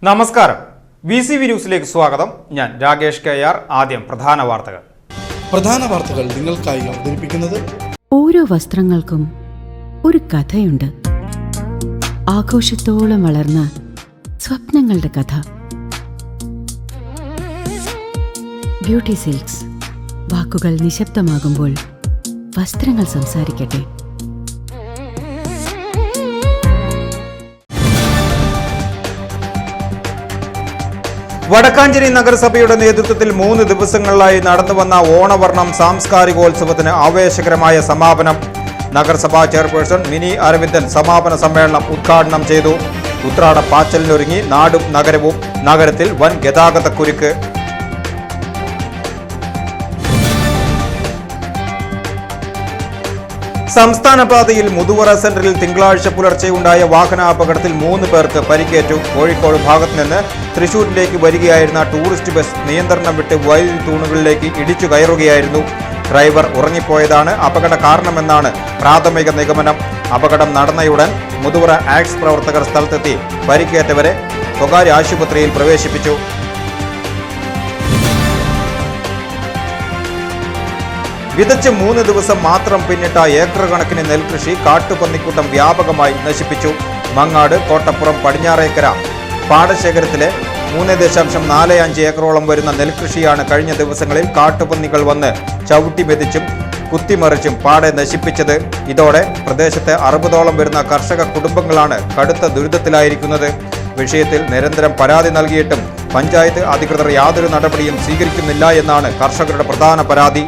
നമസ്കാരം. VCV ന്യൂസിലേക്ക് സ്വാഗതം. ഞാൻ രാകേഷ് KR. ആദ്യം പ്രധാന വാർത്തകൾ നിങ്ങൾക്കായി അവതരിപ്പിക്കുന്നത് ഓരോ വസ്ത്രങ്ങൾക്കും ഒരു കഥയുണ്ട്. ആഘോഷത്തോളം വളർന്ന സ്വപ്നങ്ങളുടെ കഥ. Beauty silks. വാക്കുകൾ നിശബ്ദമാകുമ്പോൾ വസ്ത്രങ്ങൾ സംസാരിക്കട്ടെ. വടക്കാഞ്ചേരി നഗരസഭയുടെ നേതൃത്വത്തിൽ 3 ദിവസങ്ങളിലായി നടന്നുവന്ന ഓണവർണം സാംസ്കാരികോത്സവത്തിന് ആവേശകരമായ സമാപനം. നഗരസഭാ ചെയർപേഴ്സൺ മിനി അരവിന്ദൻ സമാപന സമ്മേളനം ഉദ്ഘാടനം ചെയ്തു. ഉത്രാട പാച്ചലിനൊരുങ്ങി നാടും നഗരവും. നഗരത്തിൽ വൻ ഗതാഗതക്കുരുക്ക്. സംസ്ഥാന പാതയിൽ മുതുവറ സെന്ററിൽ തിങ്കളാഴ്ച പുലർച്ചെയുണ്ടായ വാഹനാപകടത്തിൽ 3 പേർക്ക് പരിക്കേറ്റു. കോഴിക്കോട് ഭാഗത്ത് നിന്ന് തൃശൂരിലേക്ക് വരികയായിരുന്ന ടൂറിസ്റ്റ് ബസ് നിയന്ത്രണം വിട്ട് വൈദ്യുതി തൂണുകളിലേക്ക് ഇടിച്ചു കയറുകയായിരുന്നു. ഡ്രൈവർ ഉറങ്ങിപ്പോയതാണ് അപകട കാരണമെന്നാണ് പ്രാഥമിക നിഗമനം. അപകടം നടന്നയുടൻ മുതുവറ ആക്സ് പ്രവർത്തകർ സ്ഥലത്തെത്തി പരിക്കേറ്റവരെ സ്വകാര്യ ആശുപത്രിയിൽ പ്രവേശിപ്പിച്ചു. വിതച്ച് 3 ദിവസം മാത്രം പിന്നിട്ട ഏക്കർ കണക്കിന് നെൽകൃഷി കാട്ടുപന്നിക്കൂട്ടം വ്യാപകമായി നശിപ്പിച്ചു. മങ്ങാട് കോട്ടപ്പുറം പടിഞ്ഞാറേക്കര പാടശേഖരത്തിലെ 3.45 ഏക്കറോളം വരുന്ന നെൽകൃഷിയാണ് കഴിഞ്ഞ ദിവസങ്ങളിൽ കാട്ടുപന്നികൾ വന്ന് ചവിട്ടി മെതിച്ചും കുത്തിമറിച്ചും പാടെ നശിപ്പിച്ചത്. ഇതോടെ പ്രദേശത്തെ 60ഓളം വരുന്ന കർഷക കുടുംബങ്ങളാണ് കടുത്ത ദുരിതത്തിലായിരിക്കുന്നത്. വിഷയത്തിൽ നിരന്തരം പരാതി നൽകിയിട്ടും പഞ്ചായത്ത് അധികൃതർ യാതൊരു നടപടിയും സ്വീകരിക്കുന്നില്ല എന്നാണ് കർഷകരുടെ പ്രധാന പരാതി.